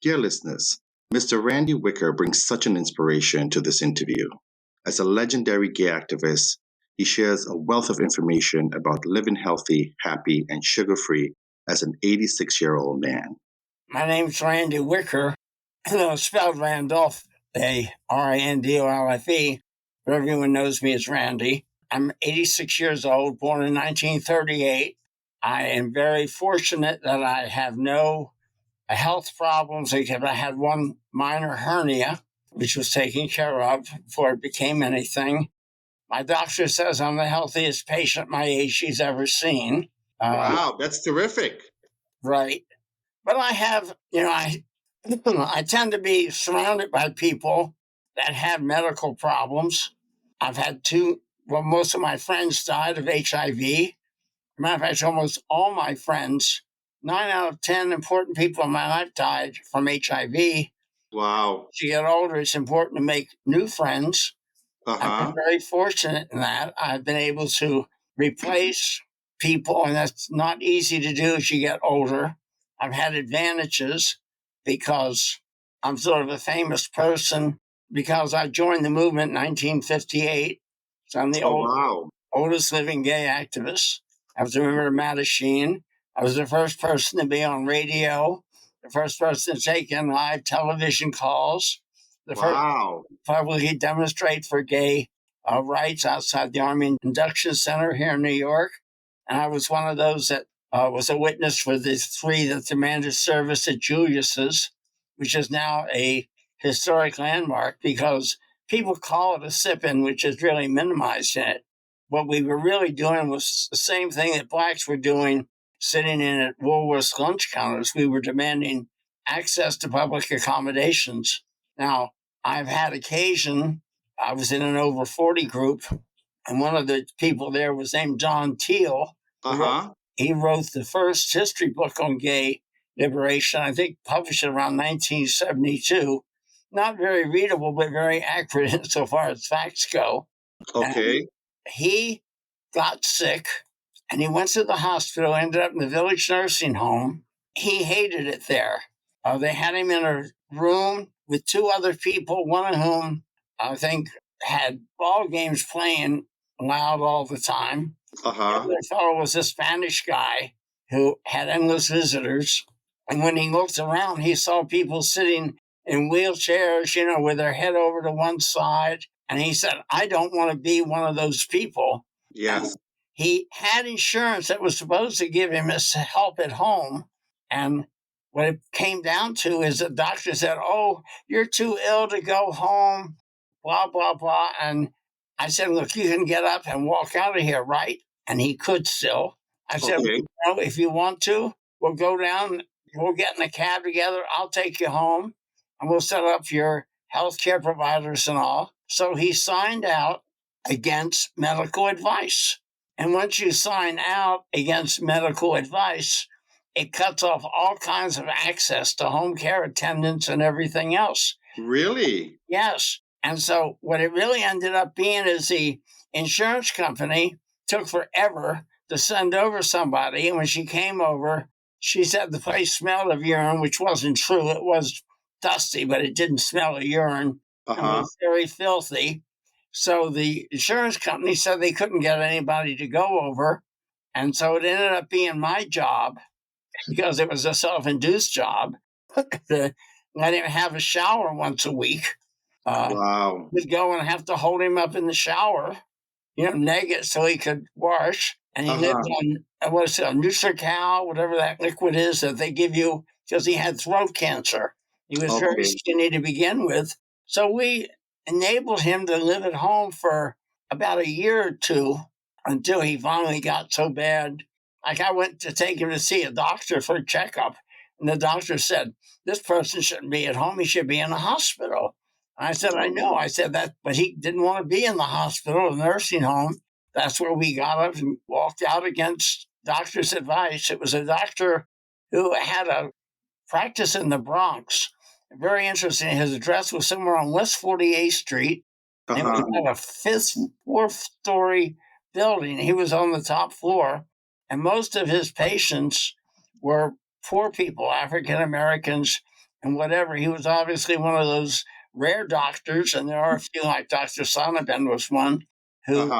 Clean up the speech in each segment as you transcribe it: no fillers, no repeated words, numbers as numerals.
Dear listeners, Mr. Randy Wicker brings such an inspiration to this interview. As a legendary gay activist, he shares a wealth of information about living healthy, happy, and sugar free as an 86-year-old man. My name's Randy Wicker, spelled Randolph, Randolfe, but everyone knows me as Randy. I'm 86 years old, born in 1938. I am very fortunate that I have no health problems, except I had one minor hernia, which was taken care of before it became anything. My doctor says I'm the healthiest patient my age she's ever seen. Wow, that's terrific. Right. But I have, I tend to be surrounded by people that have medical problems. I've had most of my friends died of HIV. Matter of fact, almost all my friends, 9 out of 10 important people in my life died from HIV. Wow. As you get older, it's important to make new friends. I've been Uh-huh. very fortunate in that. I've been able to replace people, and that's not easy to do as you get older. I've had advantages because I'm sort of a famous person because I joined the movement in 1958. So I'm the Wow. oldest living gay activist. I was a member of Mattachine. I was the first person to be on radio, the first person to take in live television calls, the first Wow. publicly demonstrate for gay rights outside the Army Induction Center here in New York. And I was one of those that was a witness for the three that demanded service at Julius's, which is now a historic landmark because people call it a sip-in, which is really minimizing it. What we were really doing was the same thing that blacks were doing sitting in at Woolworth's lunch counters. We were demanding access to public accommodations. Now, I've had occasion, I was in an over 40 group, and one of the people there was named John Teal. Uh-huh. He wrote the first history book on gay liberation, I think published it around 1972. Not very readable, but very accurate insofar as facts go. Okay. And he got sick, and he went to the hospital, ended up in the village nursing home. He hated it there. They had him in a room with two other people, one of whom I think had ball games playing loud all the time. The Uh-huh. other fellow was a Spanish guy who had endless visitors. And when he looked around, he saw people sitting in wheelchairs, with their head over to one side. And he said, I don't want to be one of those people. Yes. And he had insurance that was supposed to give him his help at home. And what it came down to is the doctor said, oh, you're too ill to go home, blah, blah, blah. And I said, look, you can get up and walk out of here, right? And he could still. I said, Okay. if you want to, we'll go down, we'll get in a cab together. I'll take you home and we'll set up your health care providers and all. So he signed out against medical advice. And once you sign out against medical advice, it cuts off all kinds of access to home care attendants and everything else. Really? Yes. And so what it really ended up being is the insurance company took forever to send over somebody. And when she came over, she said the place smelled of urine, which wasn't true. It was dusty, but it didn't smell of urine. It was very filthy. So the insurance company said they couldn't get anybody to go over. And so it ended up being my job, because it was a self-induced job, to let him have a shower once a week. Wow. We'd go and have to hold him up in the shower, naked so he could wash. And he lived on, what's it, Nutrical, whatever that liquid is that they give you, because he had throat cancer. He was very skinny to begin with. So we enabled him to live at home for about a year or two until he finally got so bad. Like, I went to take him to see a doctor for a checkup, and the doctor said, this person shouldn't be at home. He should be in a hospital. And I said, I know. I said that, but he didn't want to be in the hospital, the nursing home. That's where we got up and walked out against doctor's advice. It was a doctor who had a practice in the Bronx. Very interesting. His address was somewhere on West 48th Street. It was about a fourth story building. He was on the top floor. And most of his patients were poor people, African Americans, and whatever. He was obviously one of those rare doctors, and there are a few, like Dr. Sonnabend was one, who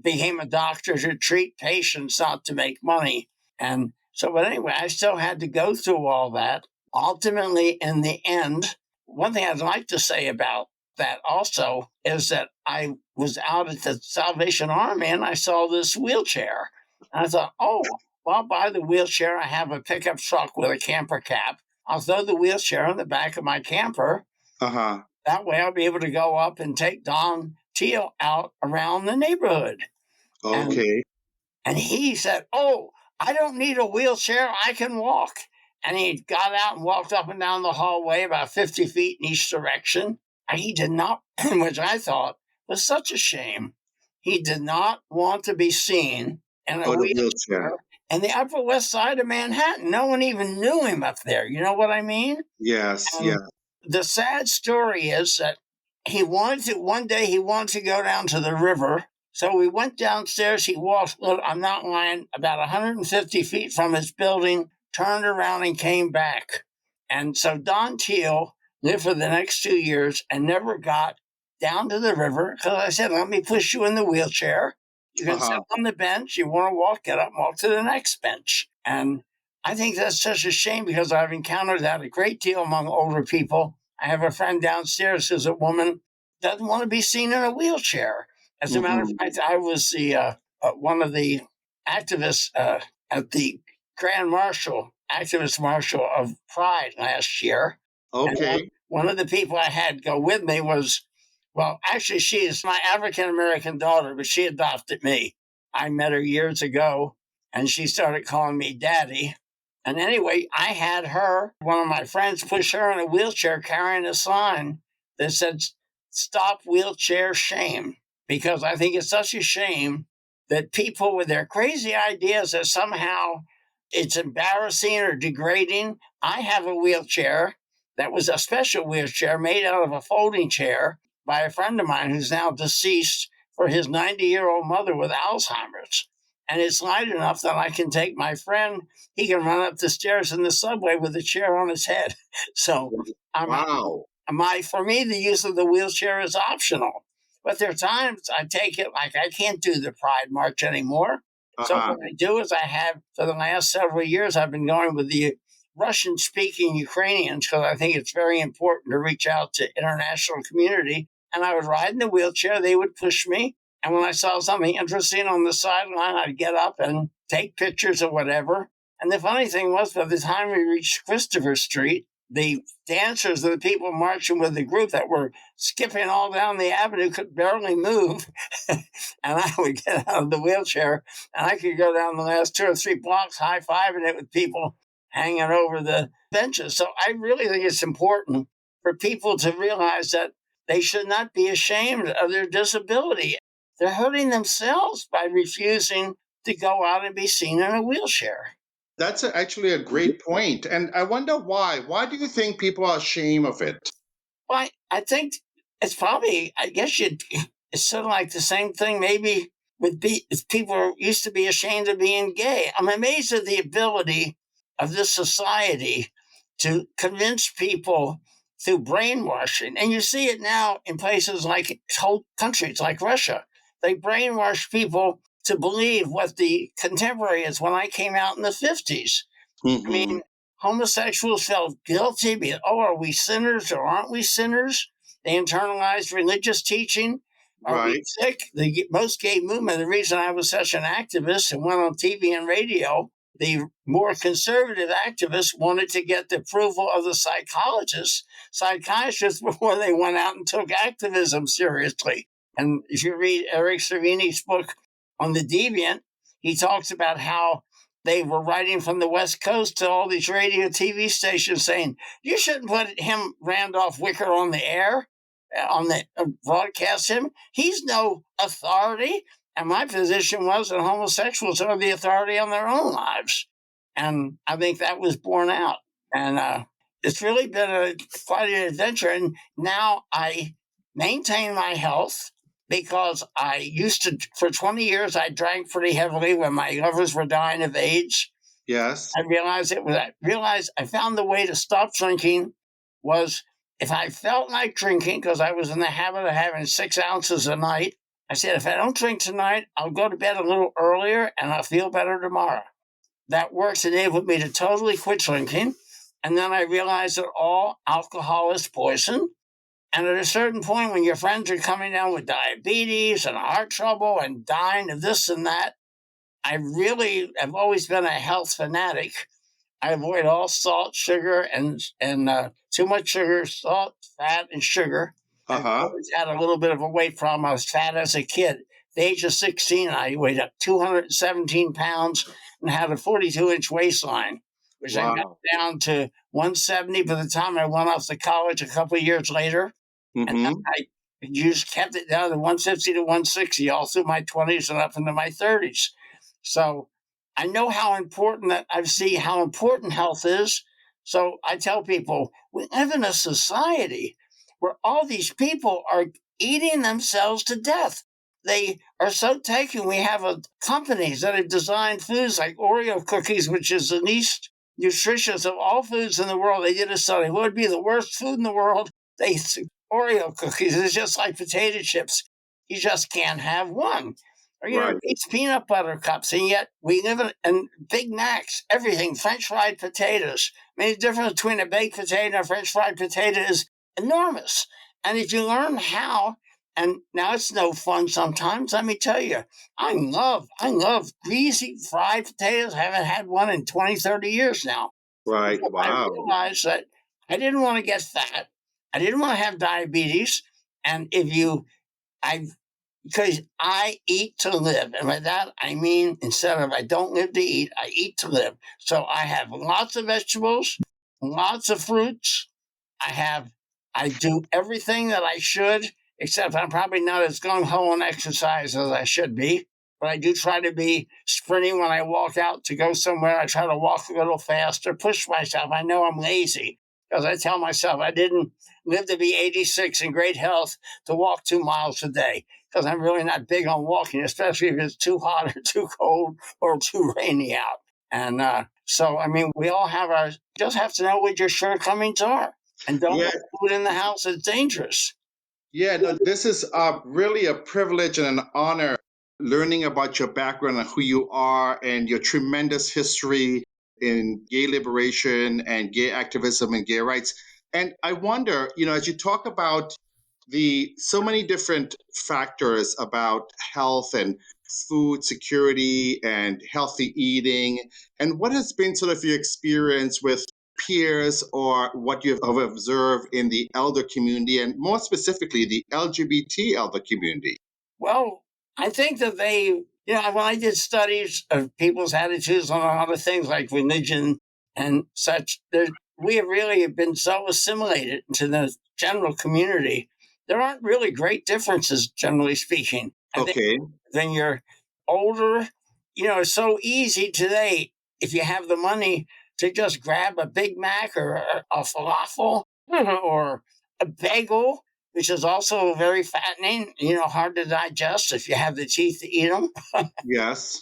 became a doctor to treat patients, not to make money. And so, but anyway, I still had to go through all that. Ultimately, in the end, one thing I'd like to say about that also is that I was out at the Salvation Army and I saw this wheelchair. And I thought, oh, well, I'll buy the wheelchair. I have a pickup truck with a camper cab. I'll throw the wheelchair on the back of my camper. That way I'll be able to go up and take Don Teal out around the neighborhood. Okay. And he said, oh, I don't need a wheelchair. I can walk. And he got out and walked up and down the hallway about 50 feet in each direction. And he did not, which I thought was such a shame. He did not want to be seen in a wheelchair in the Upper West Side of Manhattan. No one even knew him up there. You know what I mean? Yes, yeah. The sad story is that one day he wanted to go down to the river. So we went downstairs. He walked, I'm not lying, about 150 feet from his building, turned around and came back. And so Don Teal lived for the next 2 years and never got down to the river because I said, let me push you in the wheelchair. You can sit on the bench. You want to walk, get up and walk to the next bench. And I think that's such a shame because I've encountered that a great deal among older people. I have a friend downstairs who's a woman doesn't want to be seen in a wheelchair. As a matter of fact, I was the one of the activists at the Grand Marshal, Activist Marshal of Pride last year. Okay. One of the people I had go with me was, well, actually, she is my African-American daughter, but she adopted me. I met her years ago, and she started calling me Daddy. And anyway, I had her, one of my friends, push her in a wheelchair carrying a sign that said, "Stop wheelchair shame." Because I think it's such a shame that people with their crazy ideas that somehow it's embarrassing or degrading. I have a wheelchair that was a special wheelchair made out of a folding chair by a friend of mine who's now deceased for his 90-year-old mother with Alzheimer's. And it's light enough that I can take my friend. He can run up the stairs in the subway with a chair on his head. So for me, the use of the wheelchair is optional. But there are times I take it, like I can't do the Pride March anymore. So what I do is I have, for the last several years, I've been going with the Russian-speaking Ukrainians because I think it's very important to reach out to international community. And I would ride in the wheelchair. They would push me. And when I saw something interesting on the sideline, I'd get up and take pictures or whatever. And the funny thing was, by the time we reached Christopher Street, the dancers and the people marching with the group that were skipping all down the avenue could barely move. And I would get out of the wheelchair and I could go down the last 2 or 3 blocks high-fiving it with people hanging over the benches. So I really think it's important for people to realize that they should not be ashamed of their disability. They're hurting themselves by refusing to go out and be seen in a wheelchair. That's actually a great point. And I wonder why. Why do you think people are ashamed of it? Well, I think it's probably, it's sort of like the same thing maybe with people used to be ashamed of being gay. I'm amazed at the ability of this society to convince people through brainwashing. And you see it now in places like whole countries like Russia. They brainwash people to believe what the contemporary is. When I came out in the 50s, I mean, homosexuals felt guilty. Are we sinners or aren't we sinners? They internalized religious teaching. Are we sick? The most gay movement, the reason I was such an activist and went on TV and radio, the more conservative activists wanted to get the approval of the psychiatrists before they went out and took activism seriously. And if you read Eric Servini's book on the deviant, he talks about how they were writing from the West Coast to all these radio TV stations saying, you shouldn't put him, Randolph Wicker, on the air, broadcast him. He's no authority. And my position was that homosexuals are the authority on their own lives. And I think that was borne out. And it's really been quite an adventure. And now I maintain my health because I used to, for 20 years, I drank pretty heavily when my lovers were dying of AIDS. Yes. I realized I found the way to stop drinking was if I felt like drinking, because I was in the habit of having 6 ounces a night, I said, if I don't drink tonight, I'll go to bed a little earlier and I'll feel better tomorrow. That works enabled me to totally quit drinking. And then I realized that all alcohol is poison. And at a certain point, when your friends are coming down with diabetes and heart trouble and dying of this and that, I really have always been a health fanatic. I avoid all salt, sugar, and too much sugar, salt, fat, and sugar. And I always had a little bit of a weight problem. I was fat as a kid. At the age of 16, I weighed up 217 pounds and had a 42-inch waistline, which I got down to 170 by the time I went off to college a couple of years later. And then I kept it down to 150 to 160 all through my 20s and up into my 30s. So I know how important that I see how important health is. So I tell people we live in a society where all these people are eating themselves to death. They are so taken. We have companies that have designed foods like Oreo cookies, which is the least nutritious of all foods in the world. They did a study. What would be the worst food in the world? Oreo cookies. It's just like potato chips. You just can't have one. Or, these peanut butter cups, and yet we live in Big Macs, everything, French fried potatoes. I mean, the difference between a baked potato and a French fried potato is enormous. And if you learn how, and now it's no fun sometimes, let me tell you, I love greasy fried potatoes. I haven't had one in 20, 30 years now. Right. So Wow. I realized that I didn't want to get fat. I didn't want to have diabetes. And because I eat to live. And by that, I mean, instead of I don't live to eat, I eat to live. So I have lots of vegetables, lots of fruits. I do everything that I should, except I'm probably not as gung-ho on exercise as I should be. But I do try to be sprinting when I walk out to go somewhere. I try to walk a little faster, push myself. I know I'm lazy because I tell myself I didn't live to be 86 in great health to walk 2 miles a day because I'm really not big on walking, especially if it's too hot or too cold or too rainy out. And so, I mean, we all just have to know what your shortcomings are. And don't put food in the house. It's dangerous. Yeah, no, this is really a privilege and an honor learning about your background and who you are and your tremendous history in gay liberation and gay activism and gay rights. And I wonder, as you talk about so many different factors about health and food security and healthy eating, and what has been sort of your experience with peers or what you have observed in the elder community and more specifically the LGBT elder community? Well, I think that when I did studies of people's attitudes on a lot of things like religion and such, we have really been so assimilated into the general community. There aren't really great differences, generally speaking. I think when you're older, it's so easy today, if you have the money, to just grab a Big Mac or a falafel or a bagel, which is also very fattening, hard to digest if you have the teeth to eat them. Yes.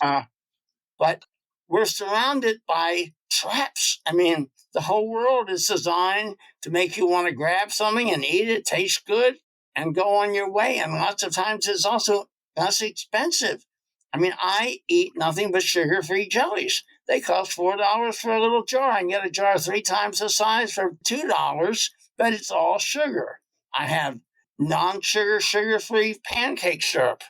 But we're surrounded by traps. I mean, the whole world is designed to make you want to grab something and eat it, taste good, and go on your way. And lots of times it's also less expensive. I mean, I eat nothing but sugar-free jellies. They cost $4 for a little jar. I can get a jar 3 times the size for $2, but it's all sugar. I have non-sugar, sugar-free pancake syrup.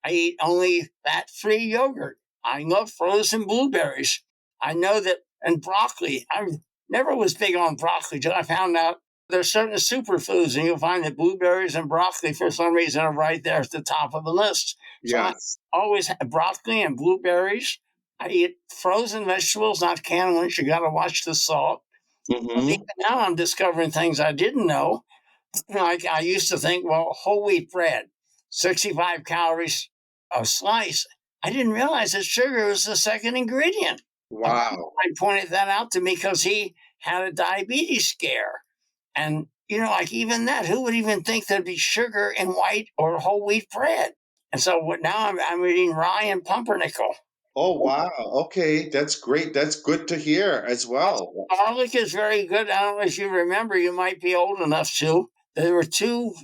I eat only fat-free yogurt. I love frozen blueberries. I know that, and broccoli. I never was big on broccoli until I found out there's certain superfoods, and you'll find that blueberries and broccoli, for some reason, are right there at the top of the list. So yes. I always have broccoli and blueberries. I eat frozen vegetables, not canned ones. You got to watch the salt. Mm-hmm. Even now I'm discovering things I didn't know. Like I used to think, well, whole wheat bread, 65 calories a slice. I didn't realize that sugar was the second ingredient. Wow. I pointed that out to me because he had a diabetes scare. And, like even that, who would even think there'd be sugar in white or whole wheat bread? And so now I'm eating rye and pumpernickel. Oh, wow. Okay, that's great. That's good to hear as well. Garlic is very good. I don't know if you remember, you might be old enough to. There were two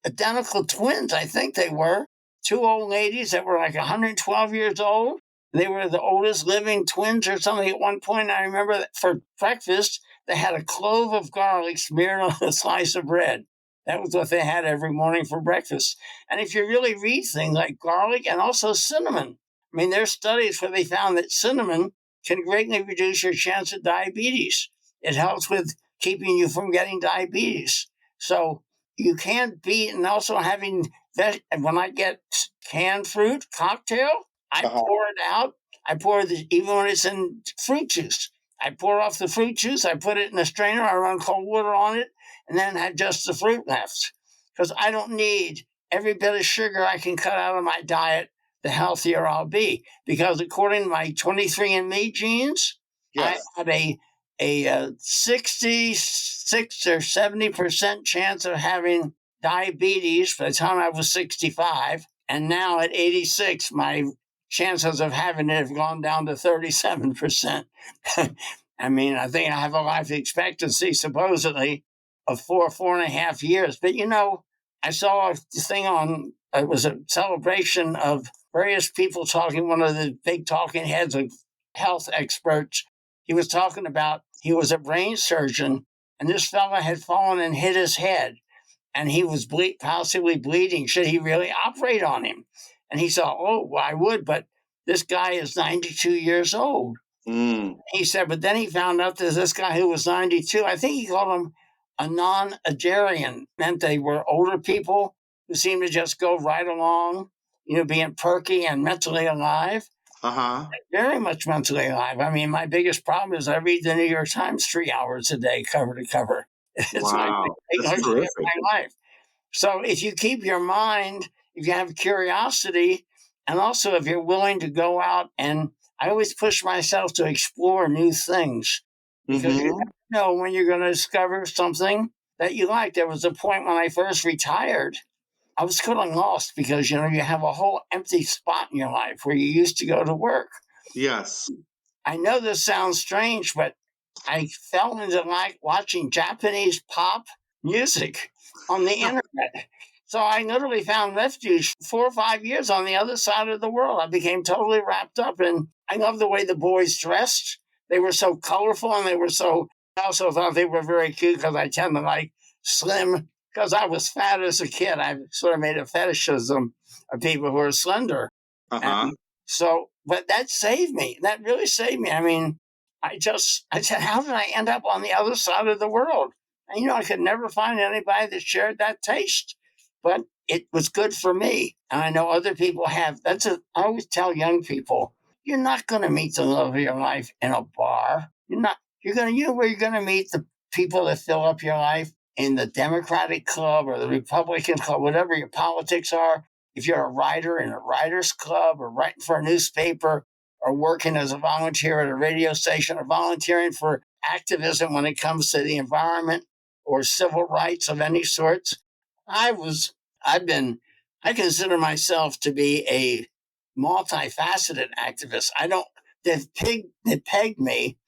identical twins, I think they were. Two old ladies that were like 112 years old. They were the oldest living twins or something at one point. I remember that for breakfast, they had a clove of garlic smeared on a slice of bread. That was what they had every morning for breakfast. And if you really read things like garlic and also cinnamon, I mean, there's studies where they found that cinnamon can greatly reduce your chance of diabetes. It helps with keeping you from getting diabetes. So you can't beat, and also having when I get canned fruit cocktail, I pour it out. I pour even when it's in fruit juice. I pour off the fruit juice. I put it in a strainer. I run cold water on it, and then have just the fruit left because I don't need every bit of sugar I can cut out of my diet. The healthier I'll be, because according to my 23andMe genes, Yes. I had a 66 or 70% chance of having diabetes by the time I was 65. And now at 86, my chances of having it have gone down to 37%. I mean, I think I have a life expectancy supposedly of 4.5 years. But I saw a thing on, it was a celebration of various people talking, one of the big talking heads of health experts. He was talking about, he was a brain surgeon, and this fella had fallen and hit his head, and he was possibly bleeding. Should he really operate on him? And he said, oh, well, I would, but this guy is 92 years old. He said, but then he found out that this guy who was 92, I think he called him a non-agerian, meant they were older people who seemed to just go right along, being perky and mentally alive. Very much mentally alive. I mean, my biggest problem is I read the New York Times 3 hours a day, cover to cover. It's Wow. That's terrific. my life. So if you keep your mind, if you have curiosity, and also if you're willing to go out, and I always push myself to explore new things, because you never know when you're going to discover something that you like. There was a point when I first retired, I was feeling lost because, you have a whole empty spot in your life where you used to go to work. Yes. I know this sounds strange, but I fell into like watching Japanese pop music on the internet. So I literally found refuge 4 or 5 years on the other side of the world. I became totally wrapped up, and I love the way the boys dressed. They were so colorful, and I also thought they were very cute because I tend to like slim, because I was fat as a kid. I sort of made a fetishism of people who are slender. And but that saved me. That really saved me. I mean, I said, how did I end up on the other side of the world? And, I could never find anybody that shared that taste, but it was good for me. And I know other people have. I always tell young people, you're not going to meet the love of your life in a bar. You're going to, where you're going to meet the people that fill up your life? In the Democratic Club or the Republican Club, whatever your politics are. If you're a writer in a writer's club, or writing for a newspaper, or working as a volunteer at a radio station, or volunteering for activism when it comes to the environment or civil rights of any sorts. I consider myself to be a multifaceted activist. They pegged me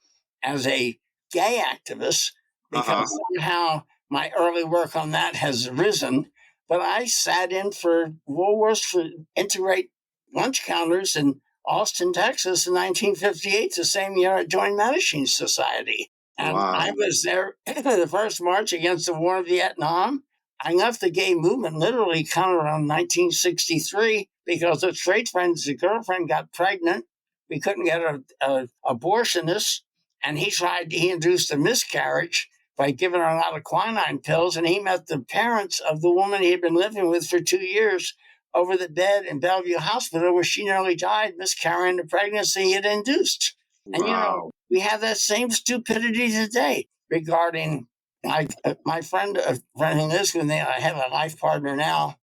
as a gay activist because somehow my early work on that has risen. But I sat in for Woolworths for integrate lunch counters in Austin, Texas in 1958, the same year I joined Medicine Society. And I was there the first march against the war in Vietnam. I left the gay movement literally kind of around 1963 because a girlfriend got pregnant. We couldn't get an abortionist, and he induced a miscarriage by giving her a lot of quinine pills, and he met the parents of the woman he had been living with for 2 years over the bed in Bellevue Hospital, where she nearly died, miscarrying the pregnancy he had induced. And, we have that same stupidity today regarding my friend who lives with me. I have a life partner now.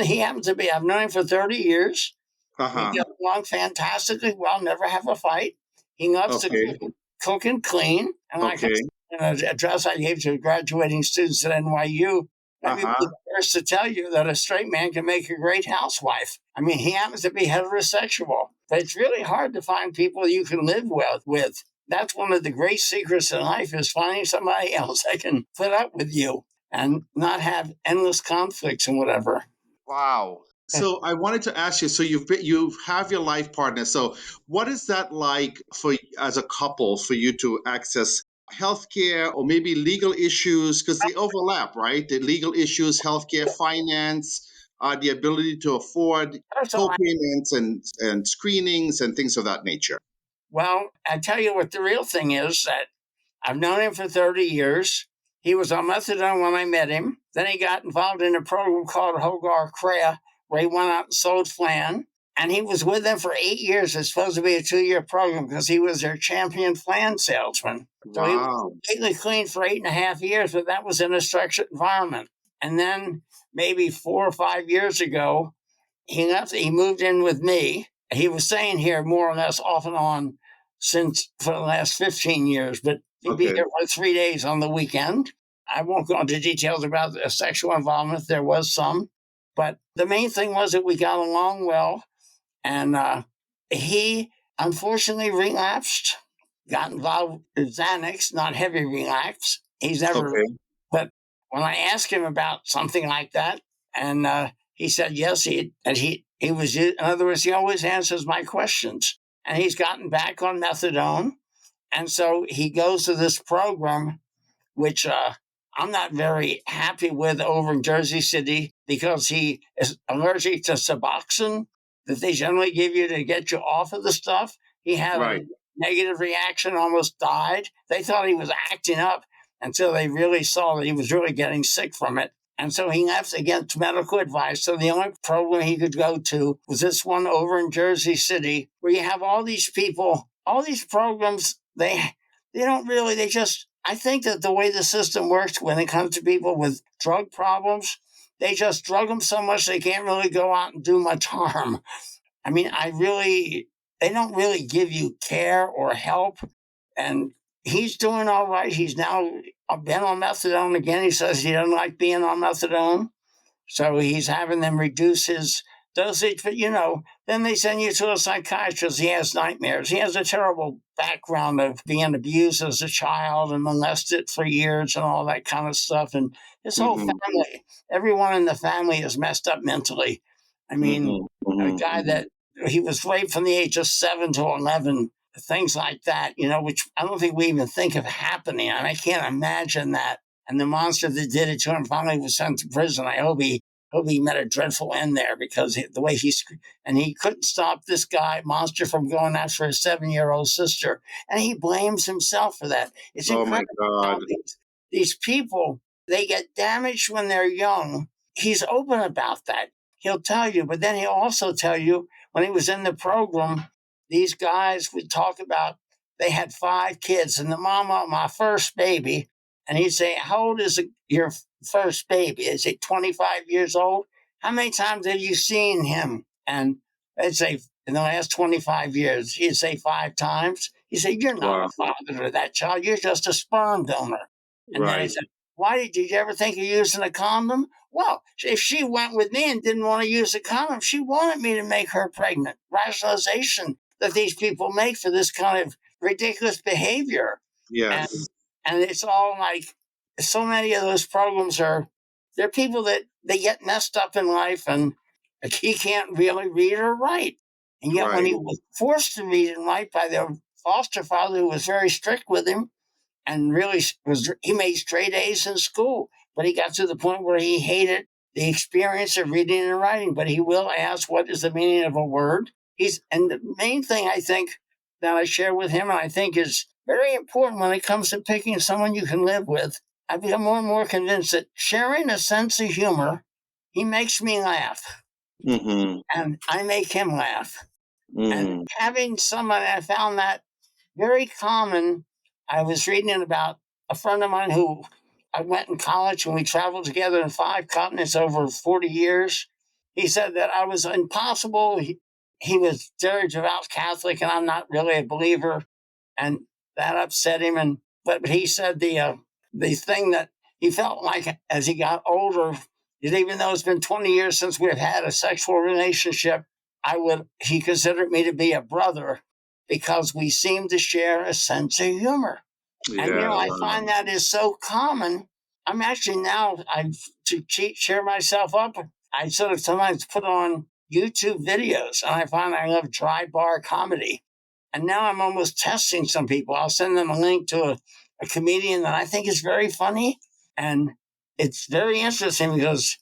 He happens to be, I've known him for 30 years. We get along fantastically well, never have a fight. He loves to cook and clean. And an address I gave to graduating students at NYU. Let me be the first to tell you that a straight man can make a great housewife. I mean, he happens to be heterosexual, but it's really hard to find people you can live with. That's one of the great secrets in life, is finding somebody else that can put up with you and not have endless conflicts and whatever. Wow. So I wanted to ask you. So you have your life partner. So what is that like for as a couple for you to access healthcare or maybe legal issues, because they overlap, right? The legal issues, healthcare, finance, the ability to afford co-payments and screenings and things of that nature. Well, I tell you what the real thing is, that I've known him for 30 years. He was on methadone when I met him. Then he got involved in a program called Hogar Crea, where he went out and sold flan. And he was with them for 8 years. It's supposed to be a 2-year program because he was their champion flan salesman. So he was completely clean for 8.5 years, but that was in a structured environment. And then maybe 4 or 5 years ago, he left. He moved in with me. He was staying here more or less off and on since for the last 15 years, but he'd be here for 3 days on the weekend. I won't go into details about the sexual involvement. There was some, but the main thing was that we got along well. And he unfortunately relapsed, got involved with Xanax, not heavy relapse. He's never, but when I asked him about something like that, and he said yes, he was, in other words, he always answers my questions. And he's gotten back on methadone. And so he goes to this program, which I'm not very happy with, over in Jersey City, because he is allergic to Suboxone that they generally give you to get you off of the stuff. He had a negative reaction, almost died. They thought he was acting up until they really saw that he was really getting sick from it. And so he left against medical advice. So the only program he could go to was this one over in Jersey City, where you have all these people, all these programs. They don't really, they just, I think that the way the system works when it comes to people with drug problems, they just drug them so much they can't really go out and do much harm. I mean, they don't really give you care or help. And he's doing all right. He's now been on methadone again. He says he doesn't like being on methadone. So he's having them reduce his dosage. But, then they send you to a psychiatrist. He has nightmares. He has a terrible background of being abused as a child and molested for years and all that kind of stuff. And his whole family, everyone in the family is messed up mentally. I mean, a guy that he was raped from the age of 7 to 11, things like that, which I don't think we even think of happening. And I can't imagine that. And the monster that did it to him finally was sent to prison. I hope he met a dreadful end there, because the way he couldn't stop this guy, monster, from going after his 7-year-old sister. And he blames himself for that. It's incredible. Oh my God. These people, they get damaged when they're young. He's open about that. He'll tell you, but then he'll also tell you when he was in the program, these guys would talk about they had 5 kids, and the mama, my first baby, and he'd say, how old is your first baby? Is it 25 years old? How many times have you seen him? And they'd say, in the last 25 years, he'd say 5 times. He'd say, you're not a father to that child. You're just a sperm donor. And then he said, why did you ever think of using a condom? Well, if she went with me and didn't want to use a condom, she wanted me to make her pregnant. Rationalization that these people make for this kind of ridiculous behavior. Yes. And it's all like, so many of those programs they're people that they get messed up in life, and he can't really read or write. And yet when he was forced to read and write by their foster father, who was very strict with him, and really he made straight A's in school, but he got to the point where he hated the experience of reading and writing. But he will ask, what is the meaning of a word? And the main thing I think that I share with him, and I think is very important when it comes to picking someone you can live with, I've become more and more convinced that sharing a sense of humor, he makes me laugh, and I make him laugh. And having someone, I found that very common. I was reading about a friend of mine who I went in college, and we traveled together in 5 continents over 40 years. He said that I was impossible. He was very devout Catholic, and I'm not really a believer, and that upset him. But he said the thing that he felt like as he got older, that even though it's been 20 years since we've had a sexual relationship, he considered me to be a brother because we seem to share a sense of humor. And, Yeah, I wow. find that is so common. I'm actually now, share myself up, I sort of sometimes put on YouTube videos, and I find I love dry bar comedy. And now I'm almost testing some people. I'll send them a link to a comedian that I think is very funny. And it's very interesting because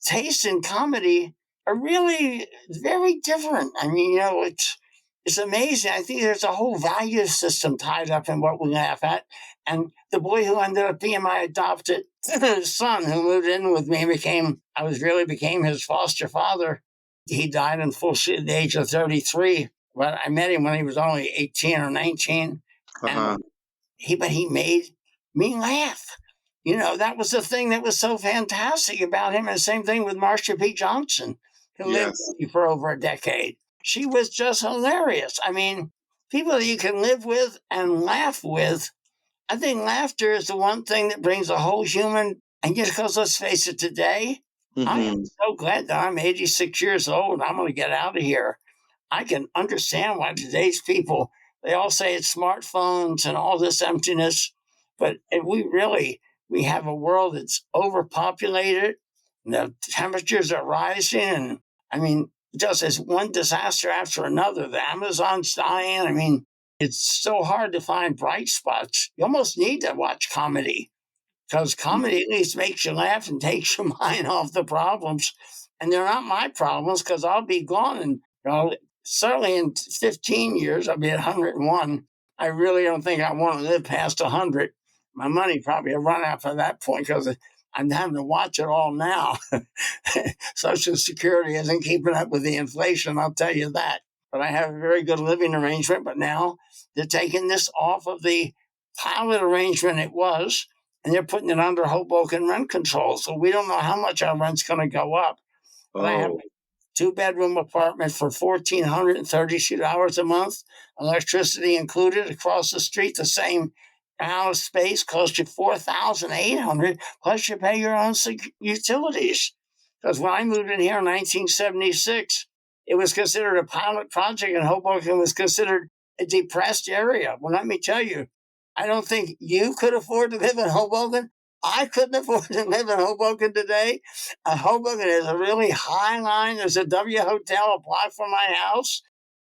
taste in comedy are really very different. I mean, it's amazing. I think there's a whole value system tied up in what we laugh at. And the boy who ended up being my adopted son, who moved in with me, became his foster father. He died in at the age of 33. But I met him when he was only 18 or 19. And Uh-huh. he made me laugh. That was the thing that was so fantastic about him. And the same thing with Marsha P. Johnson, who lived Yes. with me for over a decade. She was just hilarious. I mean, people that you can live with and laugh with. I think laughter is the one thing that brings a whole human. And just because, let's face it, today, I am Mm-hmm. so glad that I'm 86 years old and I'm going to get out of here. I can understand why today's people, they all say it's smartphones and all this emptiness, but we have a world that's overpopulated. The temperatures are rising, and I mean, just as one disaster after another. The Amazon's dying. I mean, it's so hard to find bright spots. You almost need to watch comedy because comedy at least makes you laugh and takes your mind off the problems. And they're not my problems because I'll be gone. And certainly in 15 years, I'll be at 101. I really don't think I want to live past 100. My money probably will run out for that point because I'm having to watch it all now. Social Security isn't keeping up with the inflation, I'll tell you that. But I have a very good living arrangement. But now they're taking this off of the pilot arrangement it was, and they're putting it under Hoboken rent control. So we don't know how much our rent's going to go up. But I have Oh, a two-bedroom apartment for $1,432 a month, electricity included across the street, the same amount of space costs you $4,800, plus you pay your own utilities. Because when I moved in here in 1976, it was considered a pilot project, and Hoboken was considered a depressed area. Well, let me tell you, I don't think you could afford to live in Hoboken. I couldn't afford to live in Hoboken today. Hoboken is a really high line. There's a W Hotel a block from my house.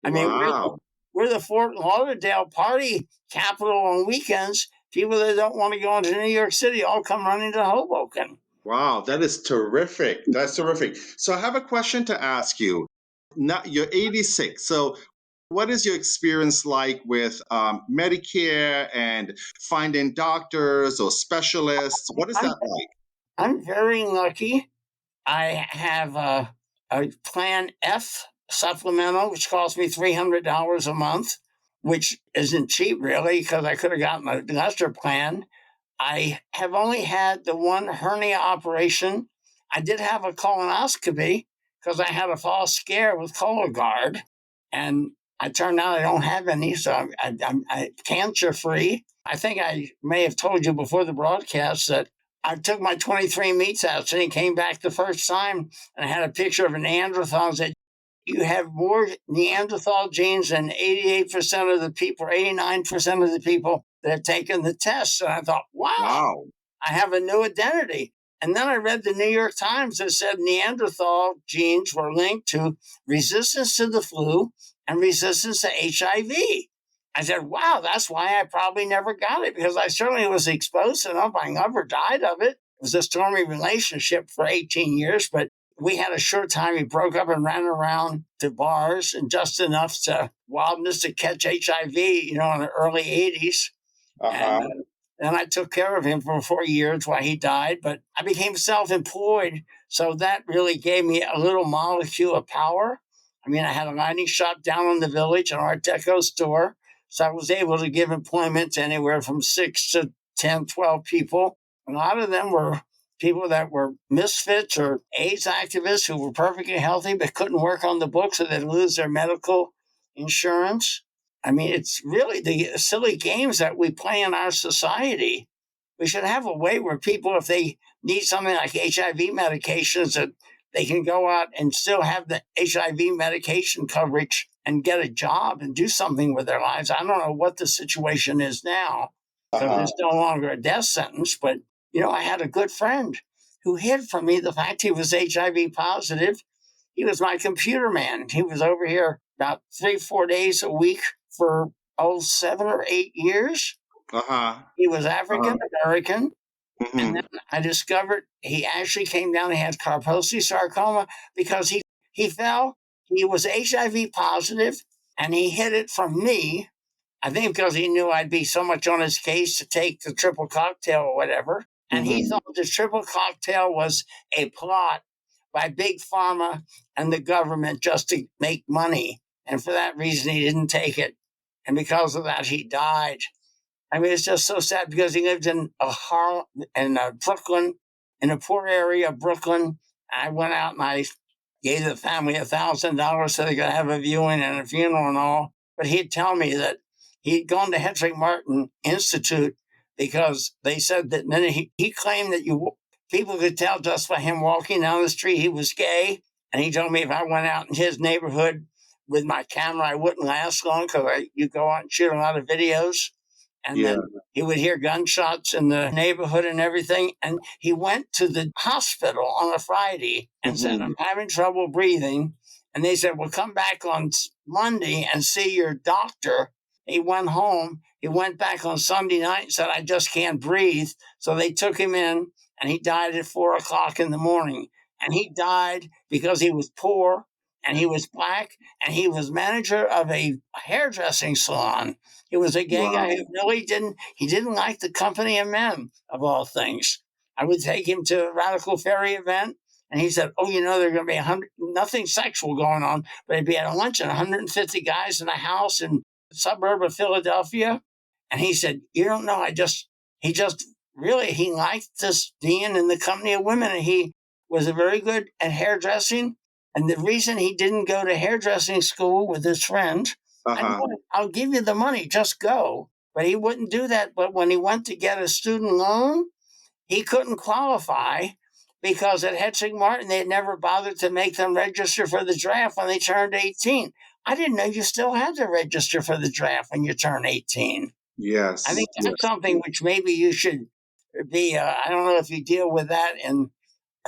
I mean, wow. we're the Fort Lauderdale party capital on weekends. People that don't want to go into New York City all come running to Hoboken. Wow, that is terrific. That's terrific. So I have a question to ask you. Now you're 86. So what is your experience like with Medicare and finding doctors or specialists? What is I'm, that like? I'm very lucky. I have a Plan F supplemental, which costs me $300 a month, which isn't cheap really because I could have gotten a lesser plan. I have only had the one hernia operation. I did have a colonoscopy because I had a false scare with Cologuard, and I turned out I don't have any, so I'm cancer free. I think I may have told you before the broadcast that I took my 23 test and it came back the first time, and I had a picture of a Neanderthal that you have more Neanderthal genes than 88% of the people, or 89% of the people that have taken the test. And I thought, wow, Wow. I have a new identity. And then I read the New York Times that said Neanderthal genes were linked to resistance to the flu and resistance to HIV. I said, wow, that's why I probably never got it because I certainly was exposed enough. I never died of it. It was a stormy relationship for 18 years, but we had a short time. We broke up and ran around to bars and just enough to wildness to catch HIV, in the early 80s. And Uh-huh. then I took care of him for 4 years while he died, but I became self employed. So that really gave me a little molecule of power. I mean, I had a lighting shop down in the village, an Art Deco store. So I was able to give employment to anywhere from 6 to 10, 12 people. A lot of them were people that were misfits or AIDS activists who were perfectly healthy but couldn't work on the books, so they'd lose their medical insurance. I mean, it's really the silly games that we play in our society we should have a way where people, if they need something like HIV medications, that they can go out and still have the HIV medication coverage and get a job and do something with their lives. I don't know what the situation is now because it's no longer a death sentence. But, I had a good friend who hid from me the fact he was HIV positive. He was my computer man. He was over here about 3-4 days a week for 7 or 8 years. He was African American. And then I discovered he actually came down. He had Kaposi sarcoma because he fell. He was HIV positive, and he hid it from me. I think because he knew I'd be so much on his case to take the triple cocktail or whatever. And he thought the triple cocktail was a plot by Big Pharma and the government just to make money. And for that reason, he didn't take it. And because of that, he died. I mean, it's just so sad because he lived in Brooklyn, in a poor area of Brooklyn. I went out and I gave the family $1,000 so they could have a viewing and a funeral and all. But he'd tell me that he'd gone to Hedrick Martin Institute because they said that then he claimed that people could tell just by him walking down the street he was gay. And he told me if I went out in his neighborhood with my camera, I wouldn't last long because you go out and shoot a lot of videos. And then he would hear gunshots in the neighborhood and everything. And he went to the hospital on a Friday and said, I'm having trouble breathing. And they said, well, come back on Monday and see your doctor. He went home. He went back on Sunday night and said, I just can't breathe. So they took him in and he died at 4:00 in the morning. And he died because he was poor and he was black and he was manager of a hairdressing salon. He was a gay guy who really didn't like the company of men, of all things. I would take him to a Radical Fairy event, and he said, there are going to be nothing sexual going on, but he'd be at a luncheon, 150 guys in a house in the suburb of Philadelphia. And he said, you don't know, he liked this being in the company of women, and he was very good at hairdressing. And the reason he didn't go to hairdressing school with his friend, I'll give you the money, just go. But he wouldn't do that. But when he went to get a student loan, he couldn't qualify because at Hedrick Martin, they had never bothered to make them register for the draft when they turned 18. I didn't know you still had to register for the draft when you turn 18. Yes. I think that's something which maybe you should be, I don't know if you deal with that in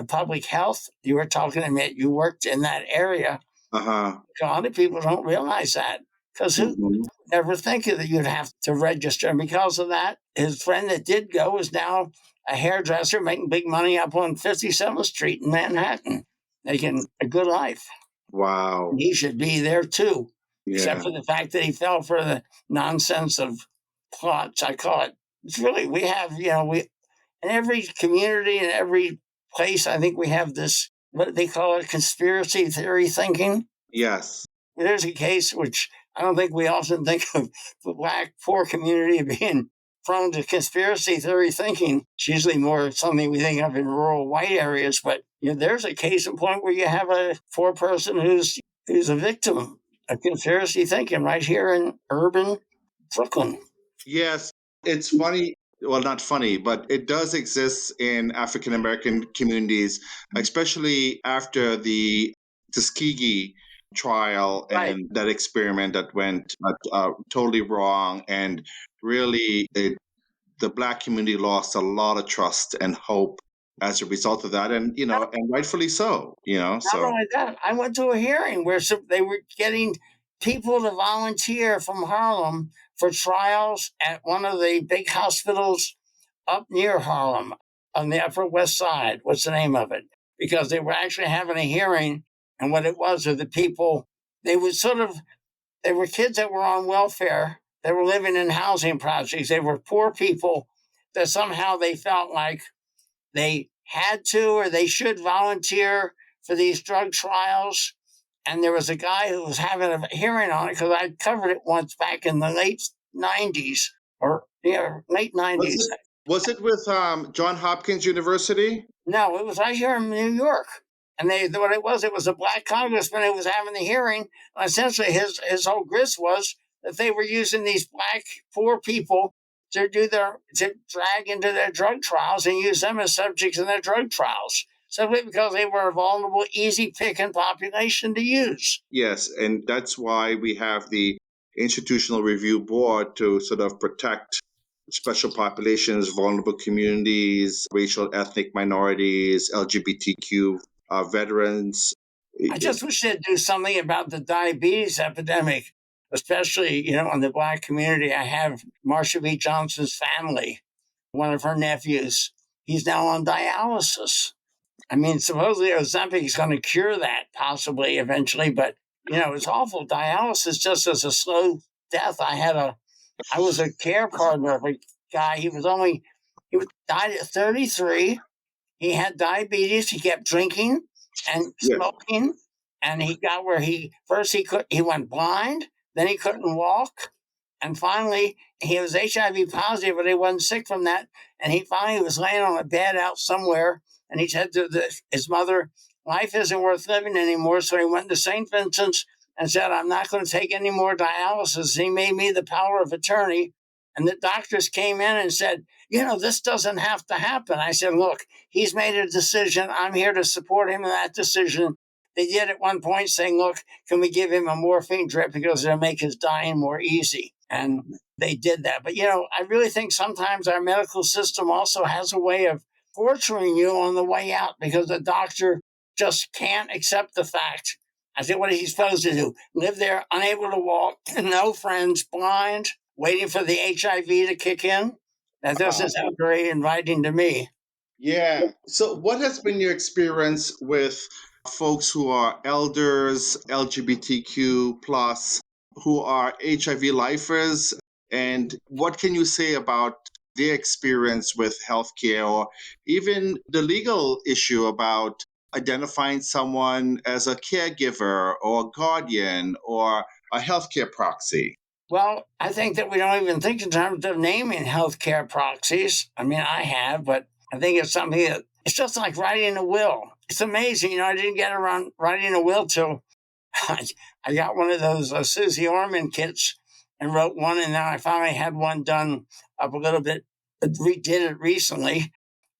public health. You were talking to me, you worked in that area. A lot of people don't realize that. Because who never think that you'd have to register. And because of that, his friend that did go is now a hairdresser making big money up on 57th Street in Manhattan, making a good life. Wow. And he should be there too, except for the fact that he fell for the nonsense of plots, I call it. It's really, we have, in every community, in every place, I think we have this, what they call it, conspiracy theory thinking. Yes. There's a case which I don't think we often think of the black poor community being prone to conspiracy theory thinking. It's usually more something we think of in rural white areas. But there's a case in point where you have a poor person who's a victim of conspiracy thinking right here in urban Brooklyn. Yes, it's funny. Well, not funny, but it does exist in African American communities, especially after the Tuskegee trial and that experiment that went totally wrong. And really, the Black community lost a lot of trust and hope as a result of that. And, and rightfully so, Not only that, I went to a hearing where they were getting people to volunteer from Harlem for trials at one of the big hospitals up near Harlem on the Upper West Side. What's the name of it? Because they were actually having a hearing, and what it was are the people, they were kids that were on welfare. They were living in housing projects. They were poor people that somehow they felt like they had to or they should volunteer for these drug trials. And there was a guy who was having a hearing on it because I covered it once back in the late 90s or late 90s. Was it with John Hopkins University? No, it was right here in New York. And it was a black congressman who was having the hearing. And essentially his whole grist was that they were using these black poor people to drag into their drug trials and use them as subjects in their drug trials, simply because they were a vulnerable, easy picking population to use. Yes, and that's why we have the Institutional Review Board to sort of protect special populations, vulnerable communities, racial, ethnic minorities, LGBTQ veterans. I just wish they'd do something about the diabetes epidemic, especially, in the Black community. I have Marsha P. Johnson's family, one of her nephews. He's now on dialysis. I mean, supposedly Ozempic is going to cure that possibly eventually, but it's awful. Dialysis just as a slow death. I was a care partner of a guy. He died at 33. He had diabetes. He kept drinking and smoking, and he got where he went blind. Then he couldn't walk, and finally he was HIV positive, but he wasn't sick from that. And he finally was laying on a bed out somewhere, and he said to his mother, "Life isn't worth living anymore." So he went to St. Vincent's and said, "I'm not going to take any more dialysis." He made me the power of attorney. And the doctors came in and said, "This doesn't have to happen." I said, "Look, he's made a decision. I'm here to support him in that decision." They did at one point saying, "Look, can we give him a morphine drip because it'll make his dying more easy?" And they did that. But, I really think sometimes our medical system also has a way of torturing you on the way out because the doctor just can't accept the fact. I said, what is he supposed to do? Live there, unable to walk, no friends, blind, waiting for the HIV to kick in? That doesn't sound very inviting to me. Yeah. So, what has been your experience with folks who are elders, LGBTQ plus, who are HIV lifers, and what can you say about their experience with healthcare, or even the legal issue about identifying someone as a caregiver or guardian or a healthcare proxy? Well, I think that we don't even think in terms of naming healthcare proxies. I mean, I have, but I think it's something that it's just like writing a will. It's amazing. I didn't get around writing a will till I got one of those Susie Orman kits and wrote one, and then I finally had one done up a little bit, redid it recently.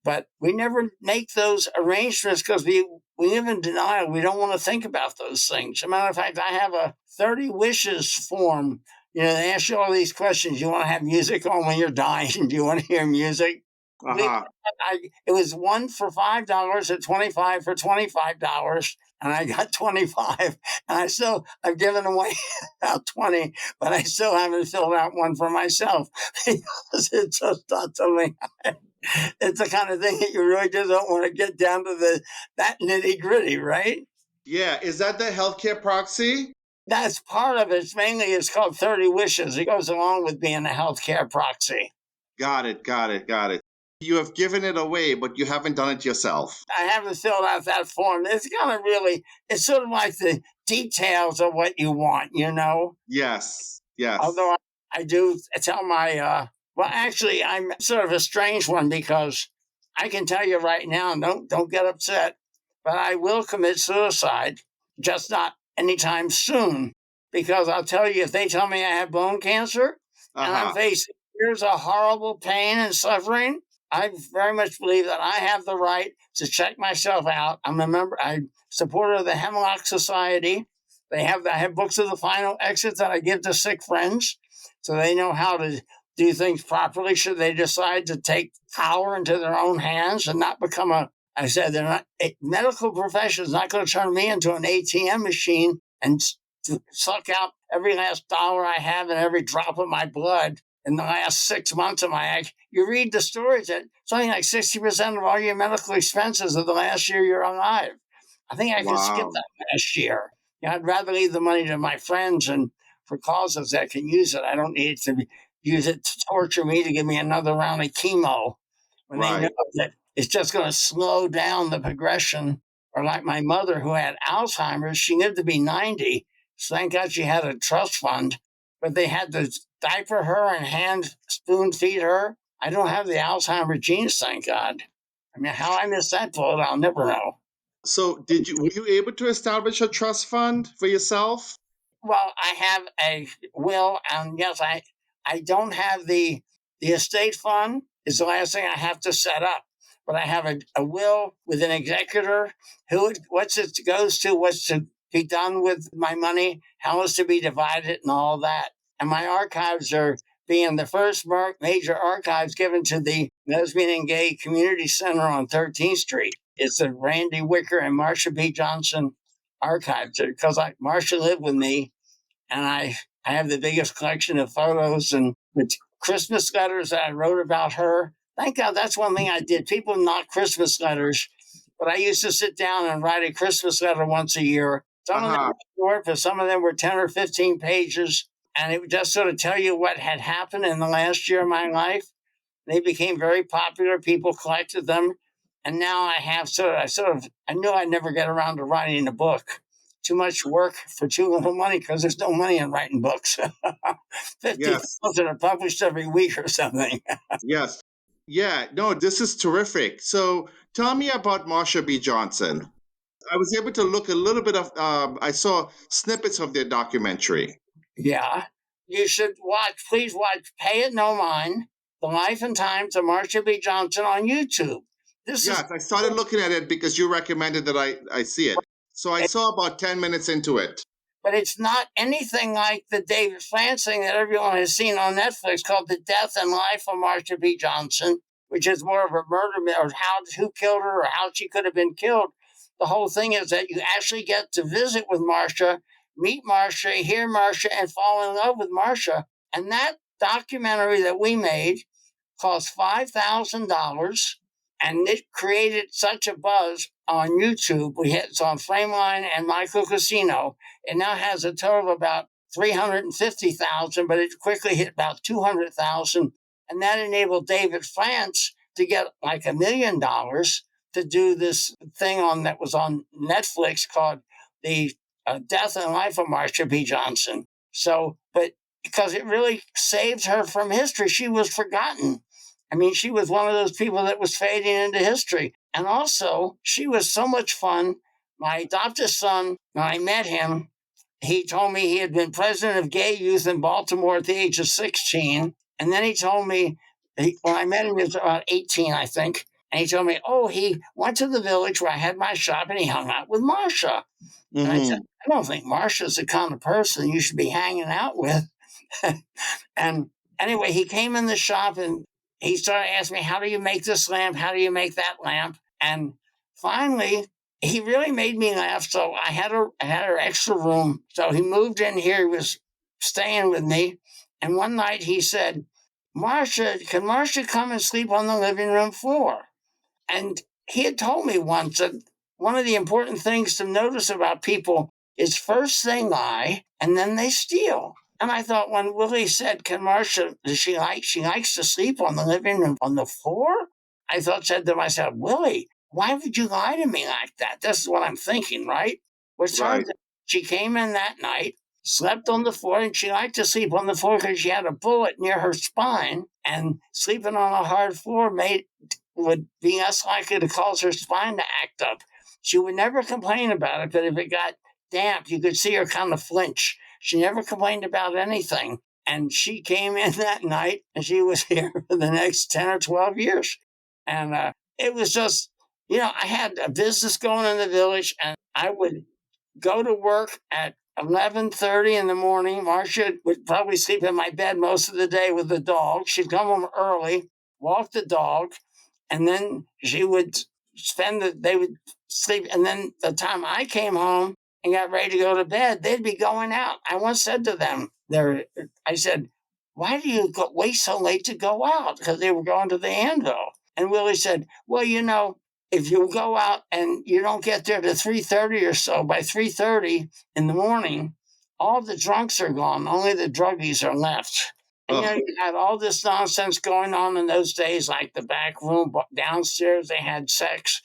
But we never make those arrangements because we live in denial. We don't want to think about those things. As a matter of fact, I have a 30 wishes form. They ask you all these questions. You want to have music on when you're dying? Do you want to hear music? It was one for $5 at 25 for $25, and I got 25. And I've given away about 20, but I still haven't filled out one for myself because it's just not something. It's the kind of thing that you really just don't want to get down to that nitty gritty, right? Yeah. Is that the healthcare proxy? That's part of it. It's called 30 Wishes. It goes along with being a healthcare proxy. Got it. You have given it away, but you haven't done it yourself. I haven't filled out that form. It's sort of like the details of what you want, Yes. Although I do tell actually, I'm sort of a strange one because I can tell you right now, don't get upset, but I will commit suicide, just not anytime soon. Because I'll tell you, if they tell me I have bone cancer and I'm facing years of horrible pain and suffering, I very much believe that I have the right to check myself out. I'm a supporter of the Hemlock Society. I have books of the final exit that I give to sick friends so they know how to do things properly should they decide to take power into their own hands and not become medical profession is not going to turn me into an ATM machine and suck out every last dollar I have and every drop of my blood in the last 6 months of my act. You read the stories that something like 60% of all your medical expenses of the last year you're alive. I think I could skip that last year. I'd rather leave the money to my friends and for causes that can use it. I don't need to use it to torture me to give me another round of chemo when they know that it's just going to slow down the progression. Or like my mother who had Alzheimer's, she lived to be 90. So thank God she had a trust fund, but they had to diaper her and spoon feed her. I don't have the Alzheimer's genes, thank God. I mean, how I missed that bullet, I'll never know. So were you able to establish a trust fund for yourself? Well, I have a will, and yes, I don't have the The estate fund is the last thing I have to set up. But I have a will with an executor, what's it goes to, what's to be done with my money, how it's to be divided, and all that. And my archives are being the first major archives given to the Lesbian and Gay Community Center on 13th Street. It's the Randy Wicker and Marsha P. Johnson archives, because Marsha lived with me, and I have the biggest collection of photos and with Christmas letters that I wrote about her. Thank God that's one thing I did. People not Christmas letters, but I used to sit down and write a Christmas letter once a year. Some of them were short, but some of them were 10 or 15 pages. And it would just sort of tell you what had happened in the last year of my life. They became very popular. People collected them. And now I knew I'd never get around to writing a book. Too much work for too little money, because there's no money in writing books. 50,000 are published every week or something. Yes. Yeah, no, this is terrific. So tell me about Marsha B. Johnson. I was able to look a little bit of, I saw snippets of their documentary. Yeah. You should please watch Pay It No Mind, The Life and Times of Marsha B. Johnson on YouTube. I started looking at it because you recommended that I see it. So I saw about 10 minutes into it. But it's not anything like the David France thing that everyone has seen on Netflix called The Death and Life of Marsha B. Johnson, which is more of a murder, or who killed her, or how she could have been killed. The whole thing is that you actually get to visit with Marsha, meet Marsha, hear Marsha, and fall in love with Marsha. And that documentary that we made cost $5,000, and it created such a buzz on YouTube. It's on Flameline and Michael Casino. It now has a total of about 350,000, but it quickly hit about 200,000. And that enabled David France to get like $1 million to do this thing that was on Netflix called The Death and Life of Marsha P. Johnson. So, but because it really saved her from history, she was forgotten. I mean, she was one of those people that was fading into history. And also, she was so much fun. My adopted son, when I met him, he told me he had been president of gay youth in Baltimore at the age of 16. And then he told me, when I met him, he was about 18, I think. And he told me, he went to the village where I had my shop and he hung out with Marsha. Mm-hmm. And I said, I don't think Marsha's the kind of person you should be hanging out with. And anyway, he came in the shop and he started asking me, how do you make this lamp? How do you make that lamp? And finally, he really made me laugh. So I had an extra room. So he moved in here. He was staying with me. And one night he said, Marsha, can Marsha come and sleep on the living room floor? And he had told me once that one of the important things to notice about people is first they lie and then they steal. And I thought, when Willie said, can Marsha, she likes to sleep on the living room on the floor? I said to myself, Willie, why would you lie to me like that? This is what I'm thinking, right? She came in that night, slept on the floor, and she liked to sleep on the floor because she had a bullet near her spine, and sleeping on a hard floor would be less likely to cause her spine to act up. She would never complain about it, but if it got damp, you could see her kind of flinch. She never complained about anything. And she came in that night, and she was here for the next 10 or 12 years. And it was just, I had a business going in the village, and I would go to work at 11:30 in the morning. Marsha would probably sleep in my bed most of the day with the dog. She'd come home early, walk the dog, and then she would they would sleep. And then the time I came home and got ready to go to bed, they'd be going out. I once said to them, I said, why do you wait so late to go out? Because they were going to the Anvil. And Willie said, well, if you go out and you don't get there to 3:30 or so, by 3:30 in the morning, all the drunks are gone. Only the druggies are left. And you had all this nonsense going on in those days, like the back room downstairs, they had sex.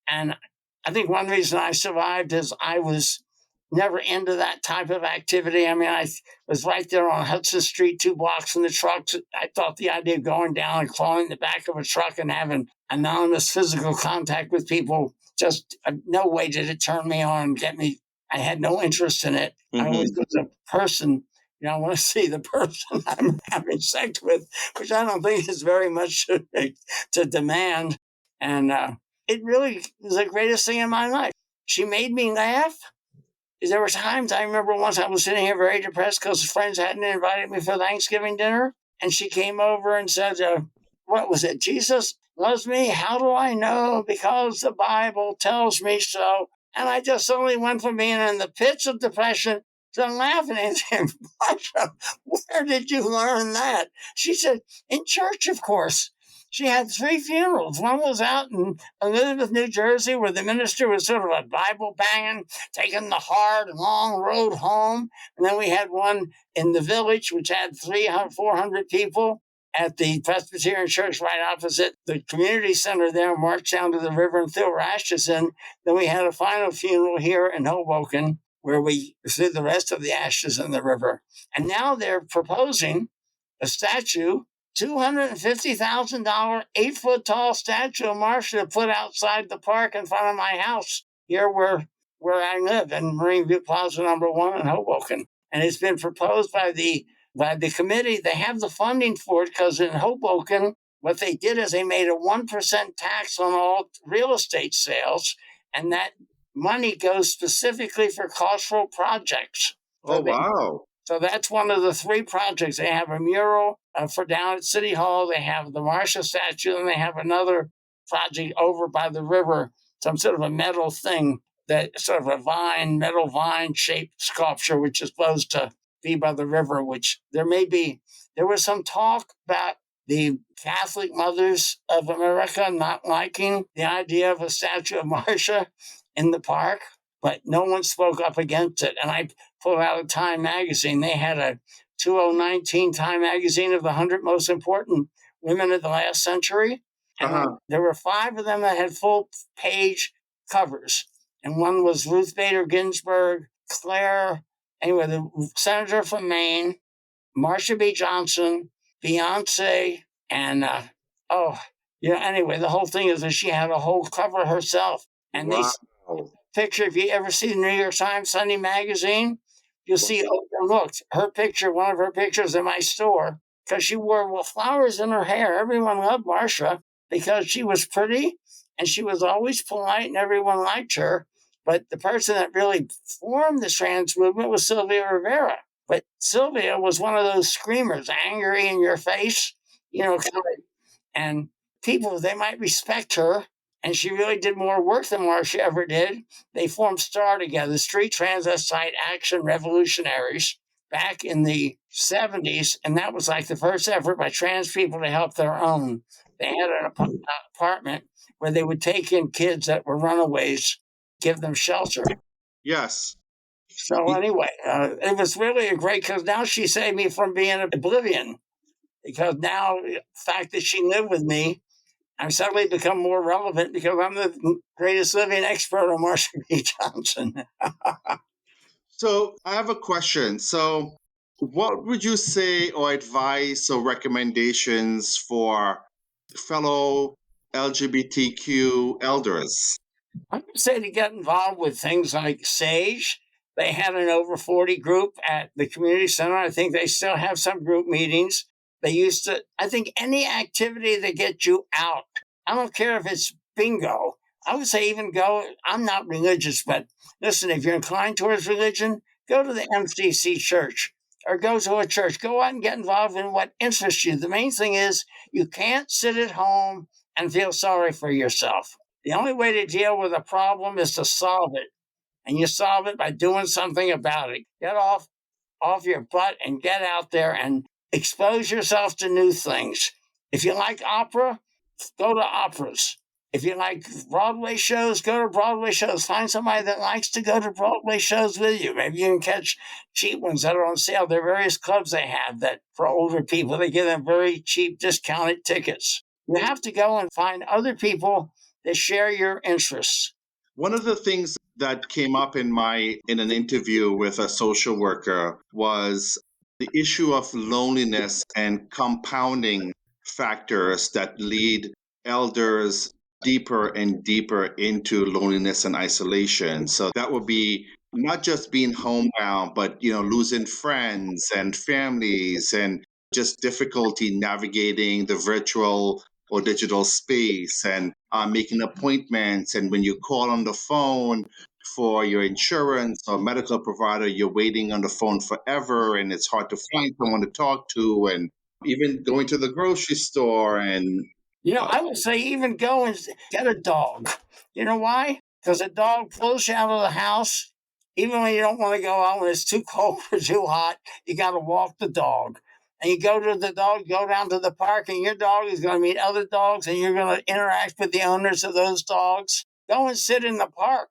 And I think one reason I survived is I was never into that type of activity. I mean, I was right there on Hudson Street, 2 blocks from the trucks. I thought the idea of going down and clawing the back of a truck and having anonymous physical contact with people, just no way did it turn me on, get me. I had no interest in it. Mm-hmm. I always was a person I want to see the person I'm having sex with, which I don't think is very much to demand. And it really was the greatest thing in my life. She made me laugh. There were times I remember once I was sitting here very depressed because friends hadn't invited me for Thanksgiving dinner. And she came over and said, what was it? Jesus loves me. How do I know? Because the Bible tells me so. And I just suddenly went from being in the pits of depression to laughing and saying, Marsha, where did you learn that? She said, in church, of course. She had 3 funerals. One was out in Elizabeth, New Jersey, where the minister was sort of a Bible banging, taking the hard, long road home. And then we had one in the village, which had 300, 400 people at the Presbyterian Church right opposite the community center there, marched down to the river and threw ashes in. Then we had a final funeral here in Hoboken, where we threw the rest of the ashes in the river. And now they're proposing a statue, $250,000, 8-foot tall statue of Marsha to put outside the park in front of my house here where I live in Marine View Plaza number 1 in Hoboken. And it's been proposed by the committee. They have the funding for it because in Hoboken, what they did is they made a 1% tax on all real estate sales, and that money goes specifically for cultural projects. Oh, wow. So that's one of the 3 projects. They have a mural for down at City Hall. They have the Marsha statue, and they have another project over by the river, some sort of a metal thing, that sort of a metal vine shaped sculpture, which is supposed to be by the river, which there was some talk about the Catholic Mothers of America not liking the idea of a statue of Marsha in the park, but no one spoke up against it. And I pulled out a Time magazine. They had a 2019 Time magazine of the 100 most important women of the last century. And there were 5 of them that had full page covers. And one was Ruth Bader Ginsburg, Claire, anyway, the senator from Maine, Marsha B. Johnson, Beyonce, and anyway, the whole thing is that she had a whole cover herself. And wow. Picture, if you ever see the New York Times Sunday magazine, you'll see overlooked her picture, one of her pictures in my store, because she wore flowers in her hair. Everyone loved Marsha because she was pretty and she was always polite and everyone liked her. But the person that really formed the trans movement was Sylvia Rivera. But Sylvia was one of those screamers, angry in your face, and people, they might respect her. And she really did more work than Marsha ever did. They formed STAR together, Street Transvestite Action Revolutionaries, back in the 70s. And that was like the first effort by trans people to help their own. They had an apartment where they would take in kids that were runaways, give them shelter. Yes. So anyway, it was really a great, because now she saved me from being oblivion. Because now the fact that she lived with me, I've suddenly become more relevant because I'm the greatest living expert on Marsha P. Johnson. So I have a question. So what would you say or advice or recommendations for fellow LGBTQ elders? I would say to get involved with things like SAGE. They had an over 40 group at the community center. I think they still have some group meetings. They used to, I think any activity that gets you out, I don't care if it's bingo. I would say even go, I'm not religious, but listen, if you're inclined towards religion, go to the MCC church or go to a church. Go out and get involved in what interests you. The main thing is you can't sit at home and feel sorry for yourself. The only way to deal with a problem is to solve it. And you solve it by doing something about it. Get off your butt and get out there and expose yourself to new things. If you like opera, go to operas. If you like Broadway shows, go to Broadway shows. Find somebody that likes to go to Broadway shows with you. Maybe you can catch cheap ones that are on sale. There are various clubs they have that for older people, they give them very cheap discounted tickets. You have to go and find other people that share your interests. One of the things that came up in an interview with a social worker was the issue of loneliness and compounding factors that lead elders deeper and deeper into loneliness and isolation. So that would be not just being homebound, but losing friends and families, and just difficulty navigating the virtual or digital space, and making appointments. And when you call on the phone for your insurance or medical provider, you're waiting on the phone forever, and it's hard to find someone to talk to. And even going to the grocery store, and I would say even go and get a dog. You know why? Because a dog pulls you out of the house, even when you don't want to go out when it's too cold or too hot. You got to walk the dog. And you go to the dog, go down to the park, and your dog is going to meet other dogs, and you're going to interact with the owners of those dogs. Go and sit in the park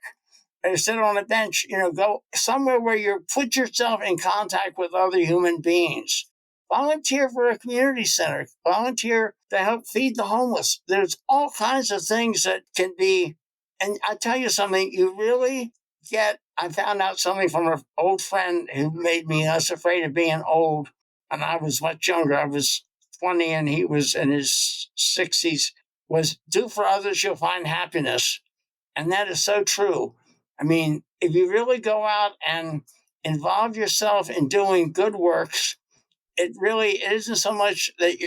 or sit on a bench. Go somewhere where you put yourself in contact with other human beings. Volunteer for a community center. Volunteer to help feed the homeless. There's all kinds of things that can be. And I tell you something, you really get. I found out something from an old friend who made me less afraid of being old. And I was much younger. I was 20 and he was in his 60s. Was do for others, you'll find happiness. And that is so true. I mean, if you really go out and involve yourself in doing good works, it isn't so much that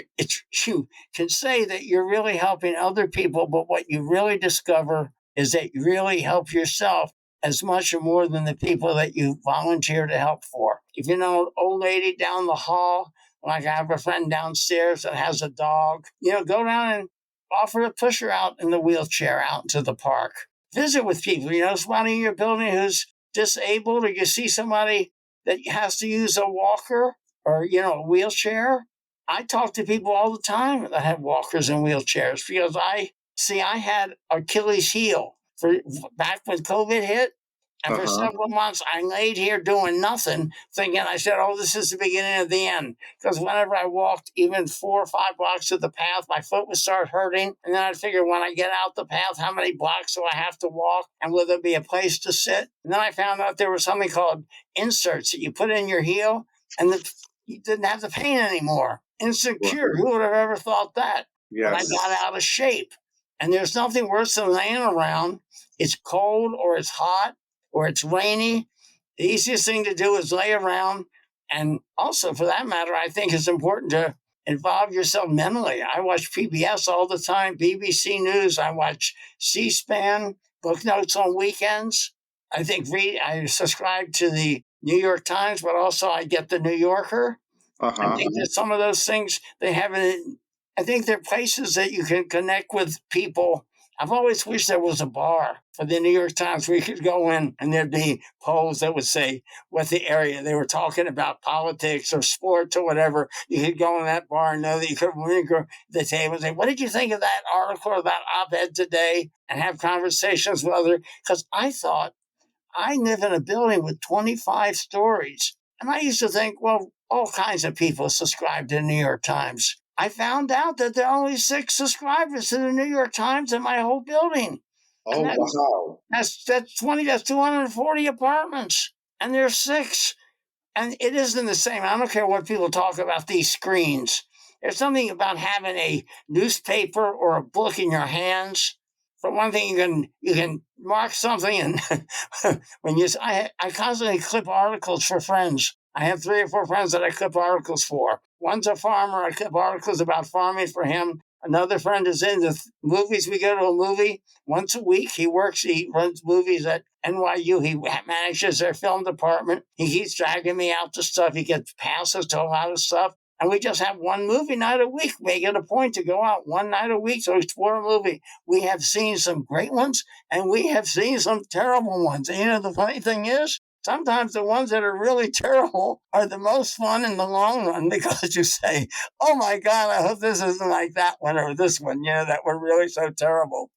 you can say that you're really helping other people, but what you really discover is that you really help yourself as much or more than the people that you volunteer to help for. If you know an old lady down the hall, like I have a friend downstairs that has a dog, go down and offer to push her out in the wheelchair out into the park. Visit with people. Somebody in your building who's disabled, or you see somebody that has to use a walker or, a wheelchair. I talk to people all the time that have walkers and wheelchairs because I had Achilles heel back when COVID hit. And for several months, I laid here doing nothing, thinking, I said, oh, this is the beginning of the end. Because whenever I walked even 4 or 5 blocks of the path, my foot would start hurting. And then I'd figure, when I get out the path, how many blocks do I have to walk? And will there be a place to sit? And then I found out there was something called inserts that you put in your heel, and you didn't have the pain anymore. Instant cure. Who would have ever thought that? Yes. But I got out of shape. And there's nothing worse than laying around. It's cold or it's hot or it's rainy. The easiest thing to do is lay around. And also, for that matter, I think it's important to involve yourself mentally. I watch PBS all the time, BBC News. I watch C-SPAN, book notes on weekends. I subscribe to the New York Times, but also I get the New Yorker. I think that some of those things they have I think they're places that you can connect with people. I've always wished there was a bar for the New York Times where you could go in and there'd be polls that would say what the area they were talking about, politics or sports or whatever. You could go in that bar and know that you could linger the table and say, what did you think of that article or that op-ed today? And have conversations with others. Because I thought, I live in a building with 25 stories. And I used to think, well, all kinds of people subscribe to the New York Times. I found out that there are only 6 subscribers to the New York Times in my whole building. Oh, wow. That's 240 apartments. And there's 6. And it isn't the same. I don't care what people talk about these screens. There's something about having a newspaper or a book in your hands. For one thing, you can mark something, and I constantly clip articles for friends. I have 3 or 4 friends that I clip articles for. One's a farmer. I clip articles about farming for him. Another friend is in the movies. We go to a movie once a week. He runs movies at NYU. He manages their film department. He keeps dragging me out to stuff. He gets passes to a lot of stuff. And we just have one movie night a week. Make it a point to go out one night a week to explore a movie. We have seen some great ones, and we have seen some terrible ones. And the funny thing is, sometimes the ones that are really terrible are the most fun in the long run because you say, oh, my God, I hope this isn't like that one or this one, that were really so terrible.